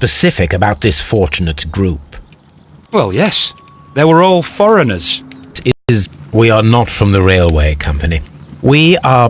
specific about this fortunate group? Well, yes. They were all foreigners. We are not from the railway company. We are...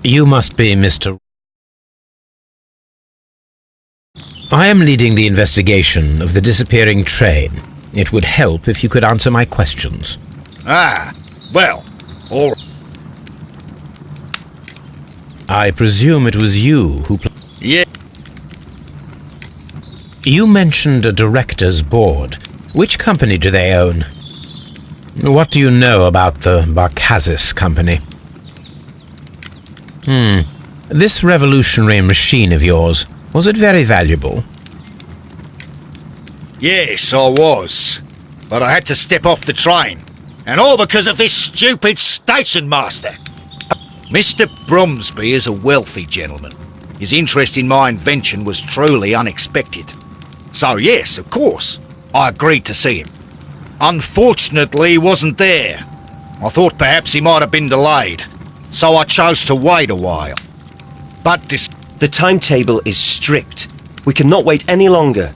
You must be Mr. I am leading the investigation of the disappearing train. It would help if you could answer my questions. Ah, well, all... I presume it was you who... Yeah. You mentioned a director's board. Which company do they own? What do you know about the Barkazis company? This revolutionary machine of yours, was it very valuable? Yes, I was. But I had to step off the train. And all because of this stupid station master. Mr. Bromsby is a wealthy gentleman. His interest in my invention was truly unexpected. So yes, of course, I agreed to see him. Unfortunately, he wasn't there. I thought perhaps he might have been delayed. So I chose to wait a while. But the timetable is strict. We cannot wait any longer.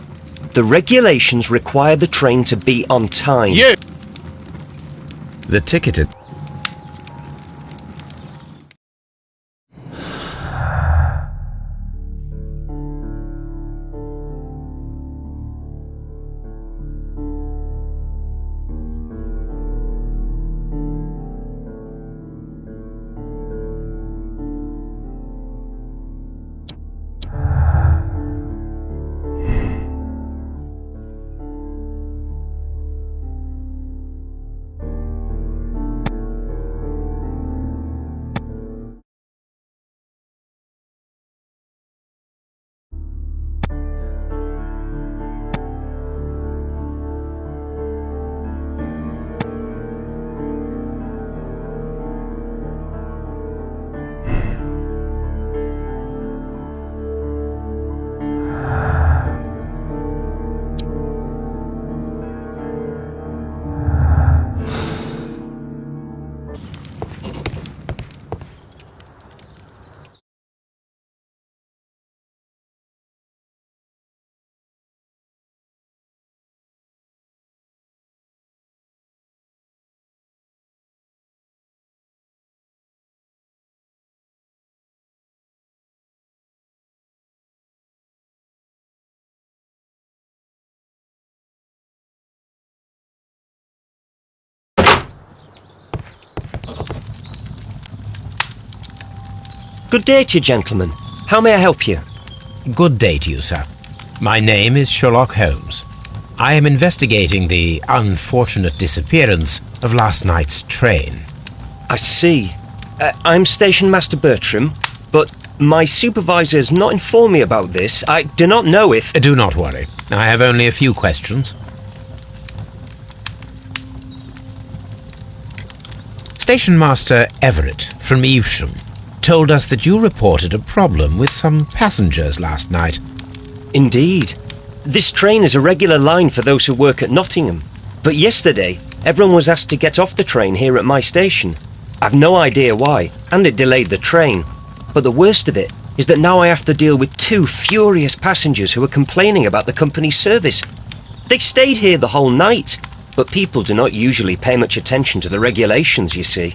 The regulations require the train to be on time. You... The ticketed... Good day to you, gentlemen. How may I help you? Good day to you, sir. My name is Sherlock Holmes. I am investigating the unfortunate disappearance of last night's train. I see. I'm Station Master Bertram, but my supervisor has not informed me about this. I do not know if... Do not worry. I have only a few questions. Station Master Everett from Evesham told us that you reported a problem with some passengers last night. Indeed. This train is a regular line for those who work at Nottingham. But yesterday, everyone was asked to get off the train here at my station. I've no idea why, and it delayed the train. But the worst of it is that now I have to deal with two furious passengers who are complaining about the company's service. They stayed here the whole night, but people do not usually pay much attention to the regulations, you see.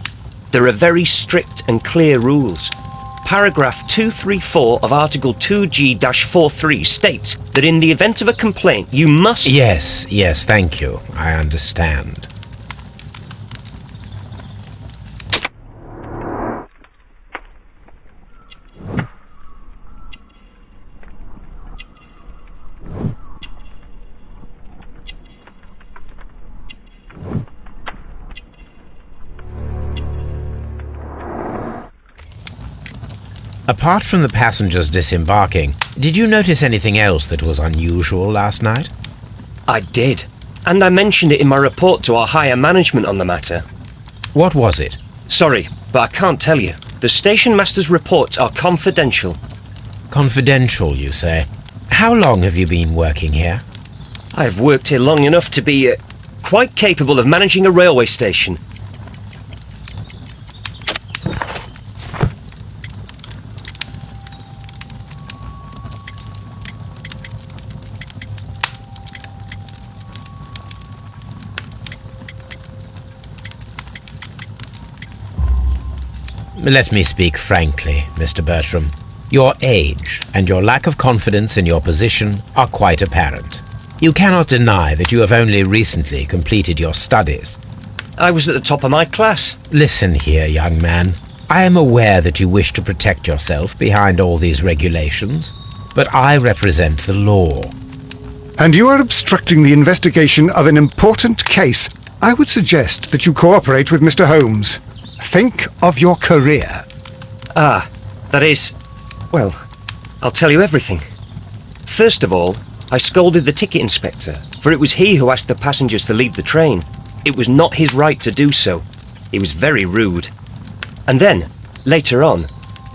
There are very strict and clear rules. Paragraph 234 of Article 2G-43 states that in the event of a complaint, you must... Yes, thank you. I understand. Apart from the passengers disembarking, did you notice anything else that was unusual last night? I did. And I mentioned it in my report to our higher management on the matter. What was it? Sorry, but I can't tell you. The station master's reports are confidential. Confidential, you say? How long have you been working here? I've worked here long enough to be quite capable of managing a railway station. Let me speak frankly, Mr. Bertram. Your age and your lack of confidence in your position are quite apparent. You cannot deny that you have only recently completed your studies. I was at the top of my class. Listen here, young man. I am aware that you wish to protect yourself behind all these regulations, but I represent the law. And you are obstructing the investigation of an important case. I would suggest that you cooperate with Mr. Holmes. Think of your career. That is... Well, I'll tell you everything. First of all, I scolded the ticket inspector, for it was he who asked the passengers to leave the train. It was not his right to do so. He was very rude. And then, later on,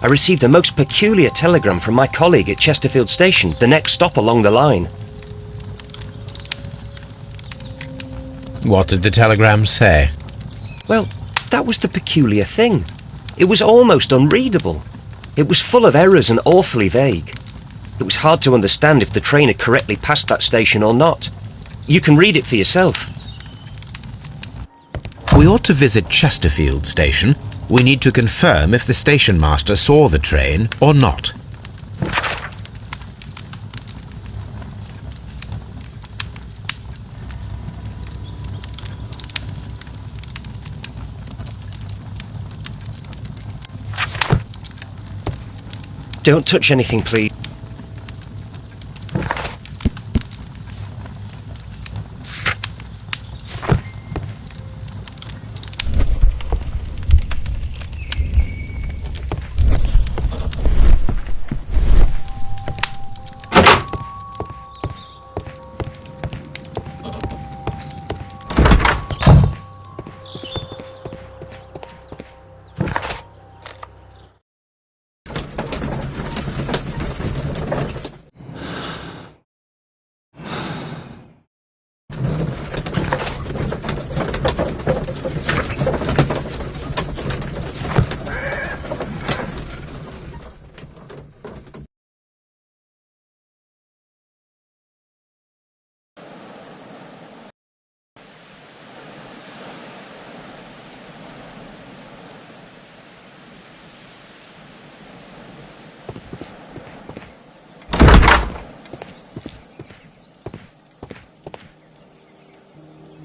I received a most peculiar telegram from my colleague at Chesterfield Station, the next stop along the line. What did the telegram say? Well, that was the peculiar thing. It was almost unreadable. It was full of errors and awfully vague. It was hard to understand if the train had correctly passed that station or not. You can read it for yourself. We ought to visit Chesterfield Station. We need to confirm if the station master saw the train or not. Don't touch anything, please.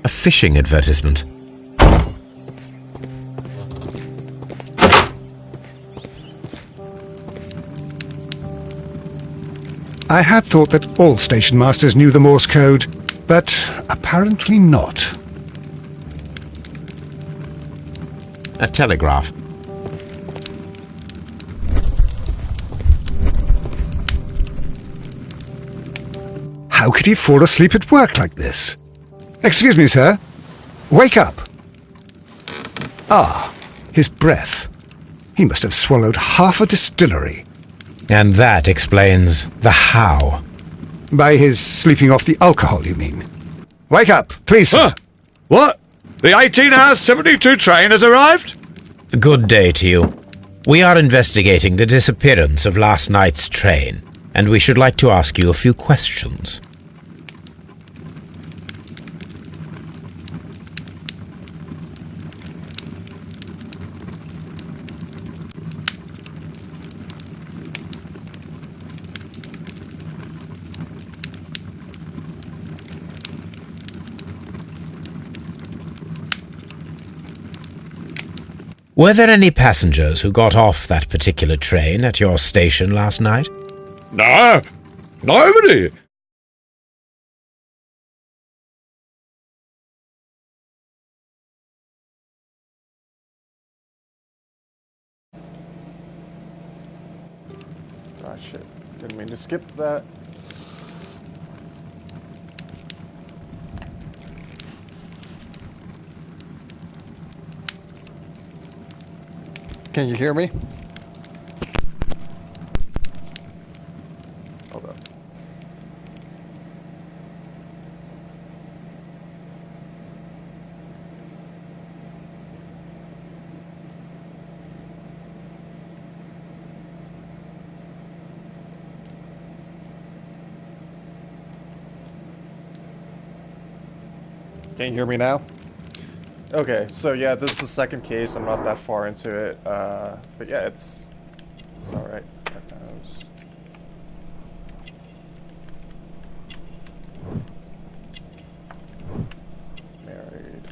A fishing advertisement. I had thought that all station masters knew the Morse code, but apparently not. A telegraph. How could he fall asleep at work like this? Excuse me, sir. Wake up. Ah, his breath. He must have swallowed half a distillery. And that explains the how. By his sleeping off the alcohol, you mean? Wake up, please, sir. What? The 18 hours 72 train has arrived? Good day to you. We are investigating the disappearance of last night's train, and we should like to ask you a few questions. Were there any passengers who got off that particular train at your station last night? No, nobody. Ah, shit. Didn't mean to skip that. Can you hear me? Hold up. Can you hear me now? Okay, so yeah, this is the second case. I'm not that far into it, but yeah, it's all right. Married.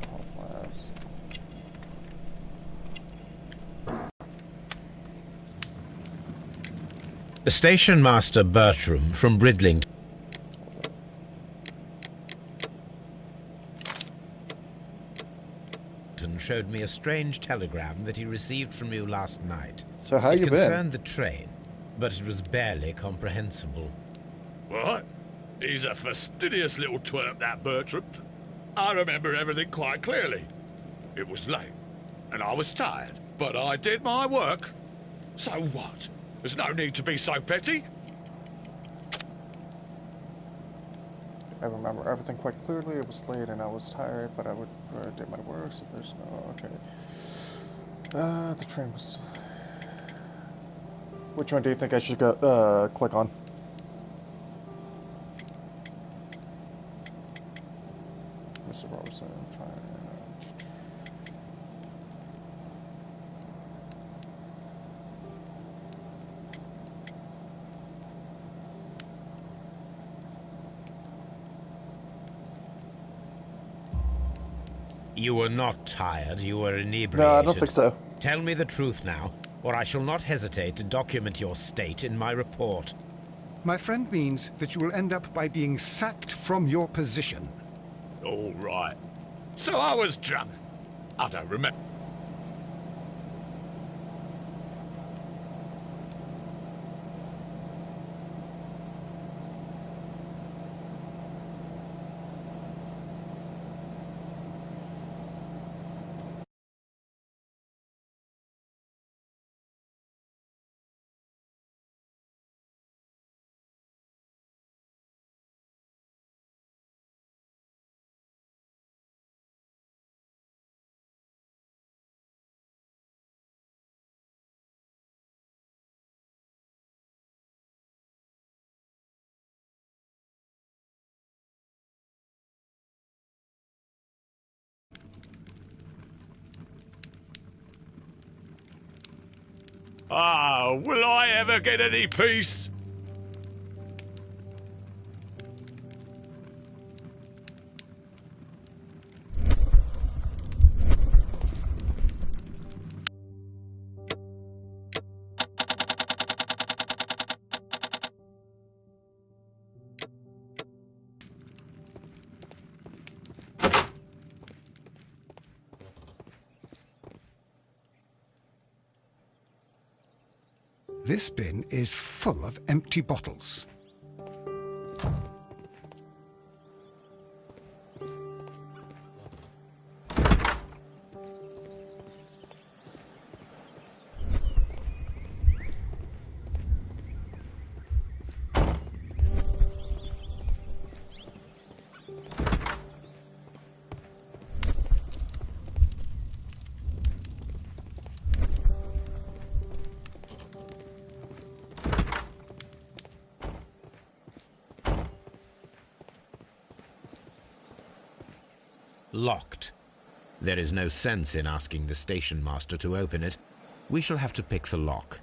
Alcohol flask. Station Master Bertram from Bridlington showed me a strange telegram that he received from you last night. So how you It been? concerned the train, but it was barely comprehensible. What? He's a fastidious little twerp, that Bertram. I remember everything quite clearly. It was late, and I was tired, but I did my work. So what? There's no need to be so petty. I remember everything quite clearly. It was late and I was tired, but I did my work, so there's no... Okay. The train was... Which one do you think I should go, click on? Mr. Robertson, fine. You were not tired, you were inebriated. No, I don't think so. Tell me the truth now, or I shall not hesitate to document your state in my report. My friend means that you will end up by being sacked from your position. All right. So I was drunk. I don't remember. Ah, will I ever get any peace? This bin is full of empty bottles. Locked. There is no sense in asking the station master to open it. We shall have to pick the lock.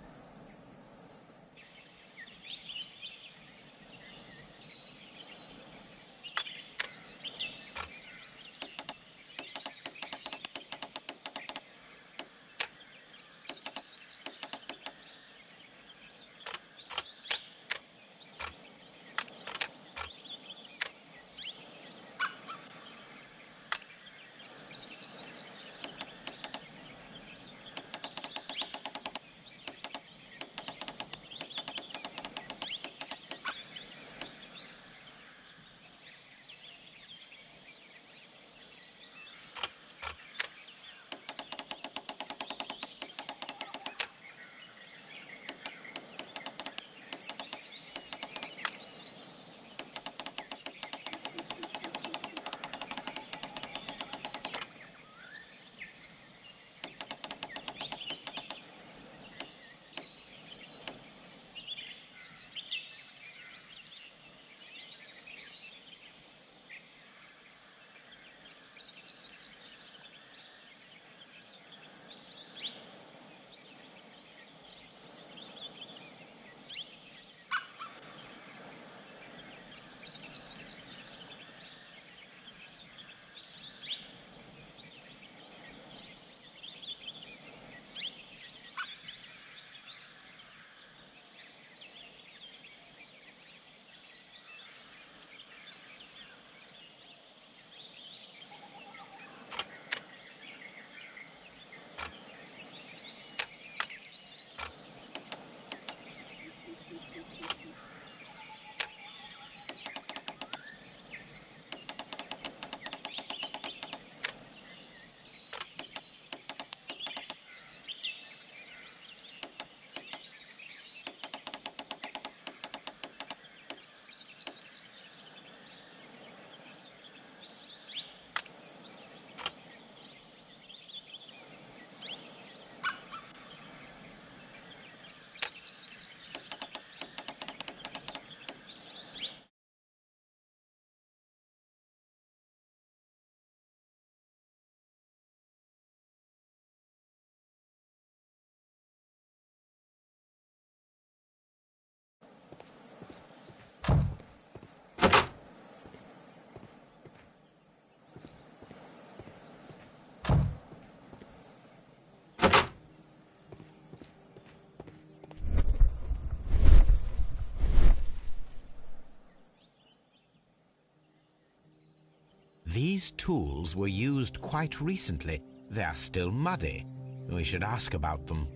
These tools were used quite recently. They are still muddy. We should ask about them.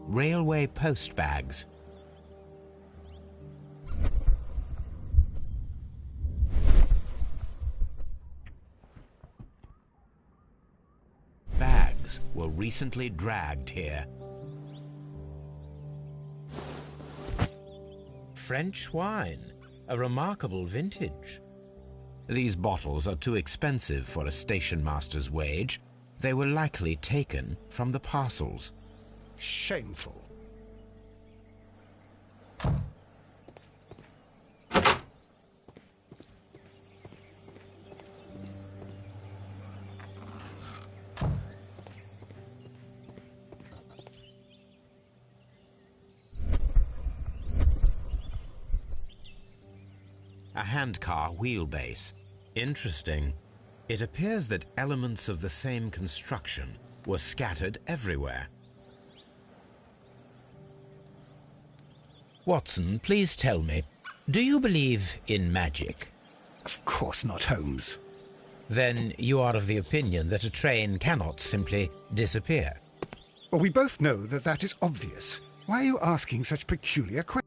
Railway post bags. Bags were recently dragged here. French wine, a remarkable vintage. These bottles are too expensive for a station master's wage. They were likely taken from the parcels. Shameful. A handcar wheelbase. Interesting. It appears that elements of the same construction were scattered everywhere. Watson, please tell me, do you believe in magic? Of course not, Holmes. Then you are of the opinion that a train cannot simply disappear. Well, we both know that that is obvious. Why are you asking such peculiar questions?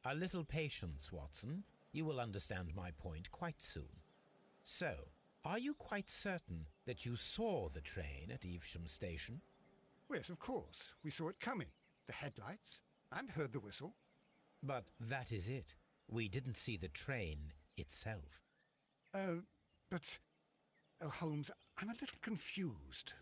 A little patience, Watson. You will understand my point quite soon. So, are you quite certain that you saw the train at Evesham Station? Yes, of course. We saw it coming. The headlights, and heard the whistle. But that is it. We didn't see the train itself. But... Oh, Holmes, I'm a little confused.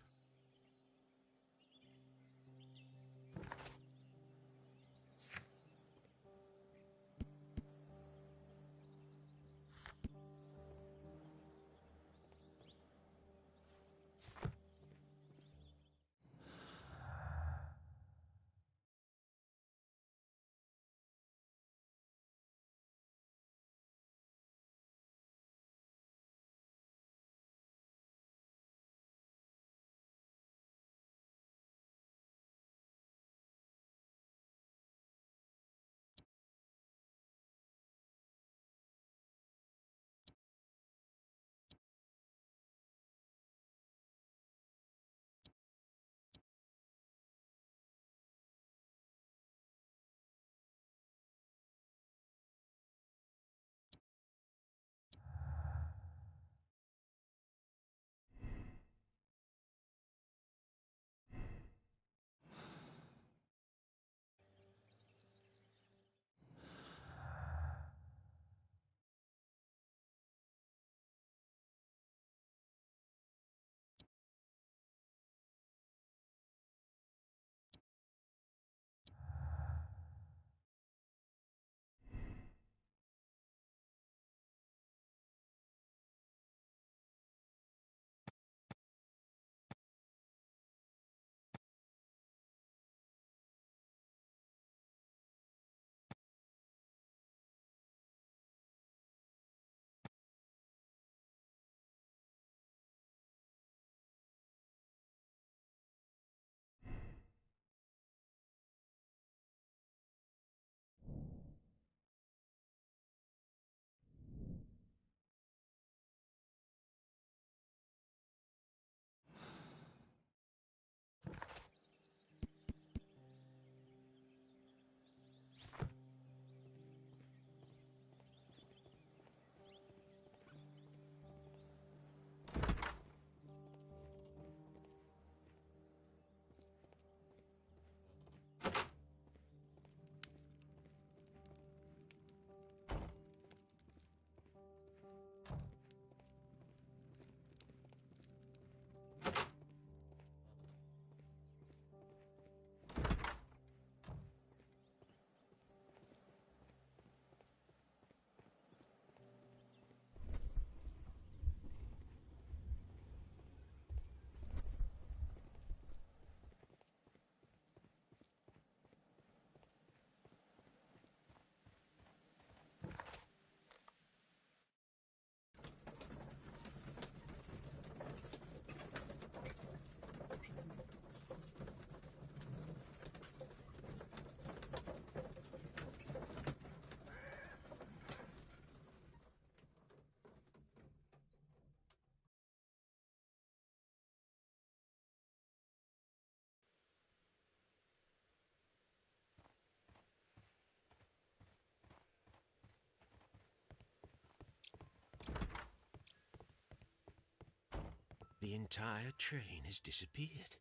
The entire train has disappeared.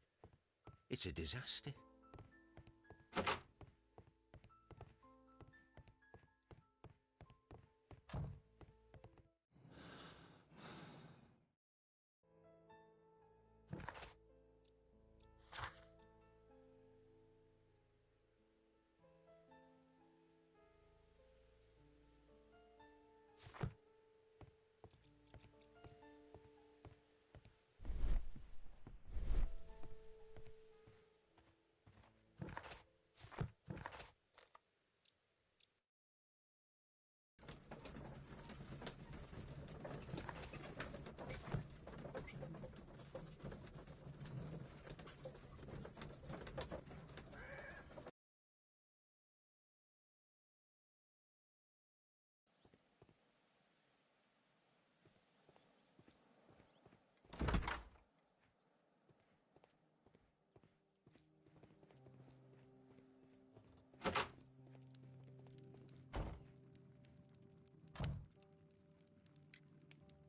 It's a disaster.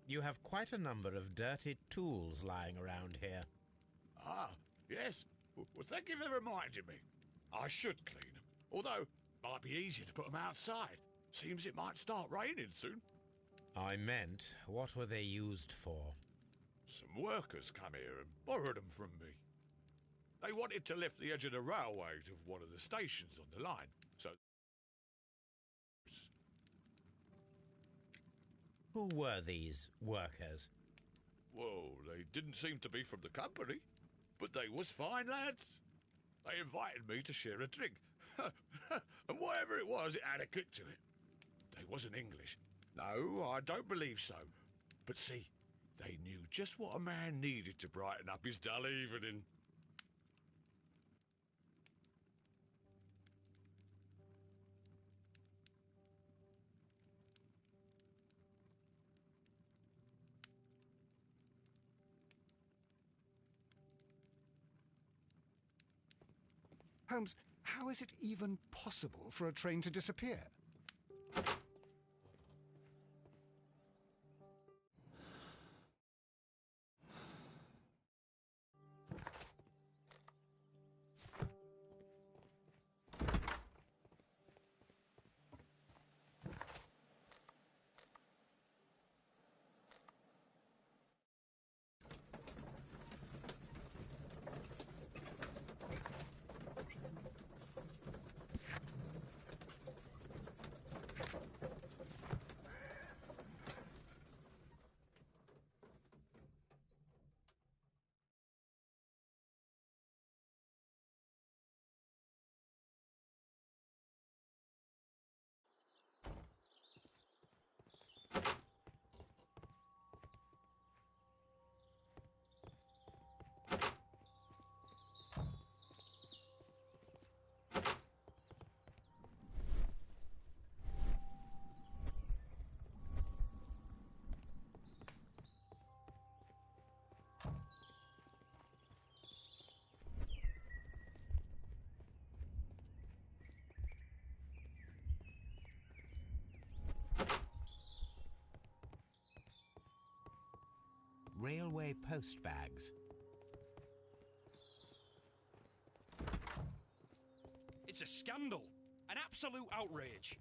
You have quite a number of dirty tools lying around here. Ah, yes. Well, thank you for reminding me. I should clean them. Although, might be easier to put them outside. Seems it might start raining soon. I meant, what were they used for? Some workers come here and borrowed them from me. They wanted to lift the edge of the railway to one of the stations on the line, so... Who were these workers? Well, they didn't seem to be from the company, but they was fine lads. They invited me to share a drink, and whatever it was, it had a kick to it. They wasn't English. No, I don't believe so. But see, they knew just what a man needed to brighten up his dull evening. Holmes, how is it even possible for a train to disappear? Railway post bags. It's a scandal. An absolute outrage.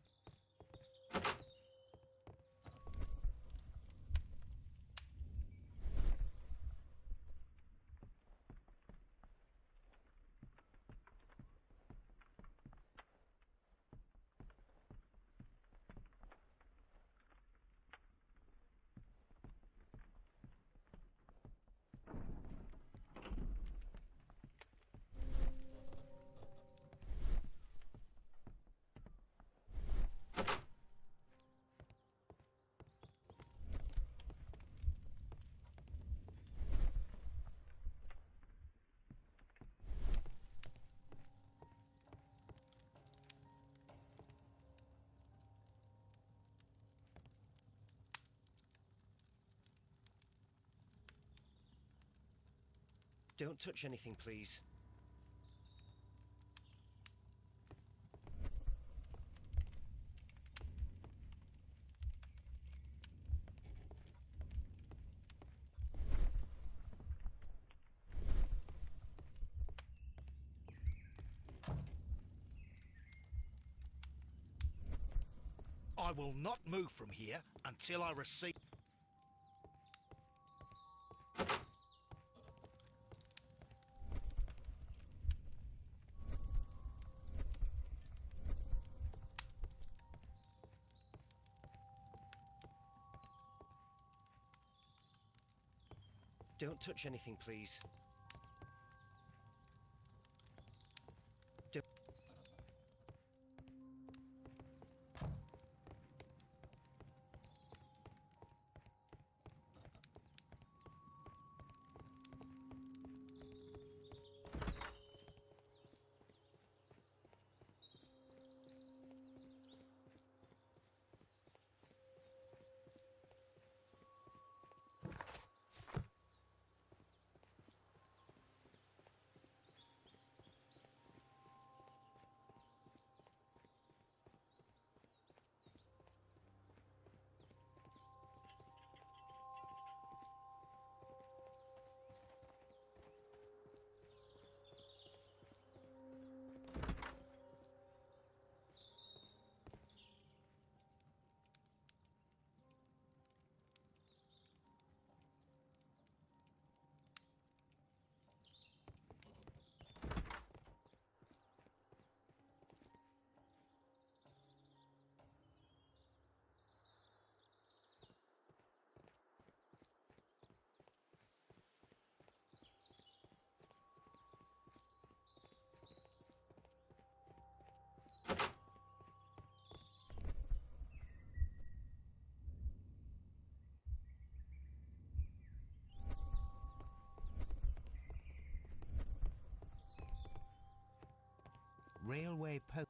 Don't touch anything, please. I will not move from here until I receive... Don't touch anything, please. Railway post.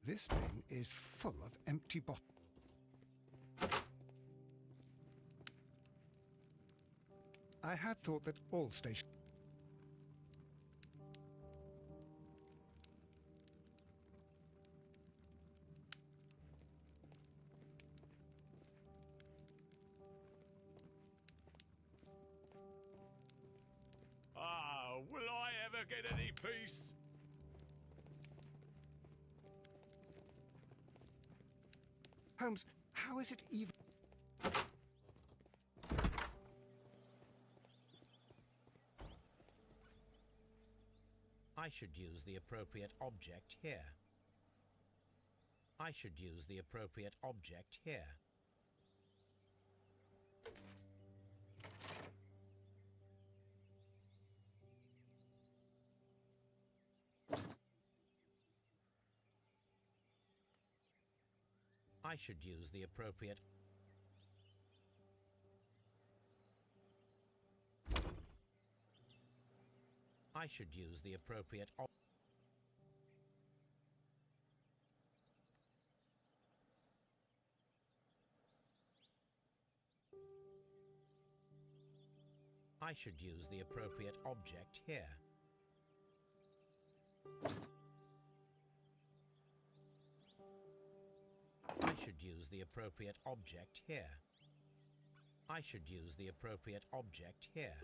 This bin is full of empty bottles. I had thought that all stations... Ah, will I ever get any peace? Holmes, how is it even... I should use the appropriate object here. I should use the appropriate object here. I should use the appropriate... I should use the appropriate... I should use the appropriate object here. I should use the appropriate object here. I should use the appropriate object here.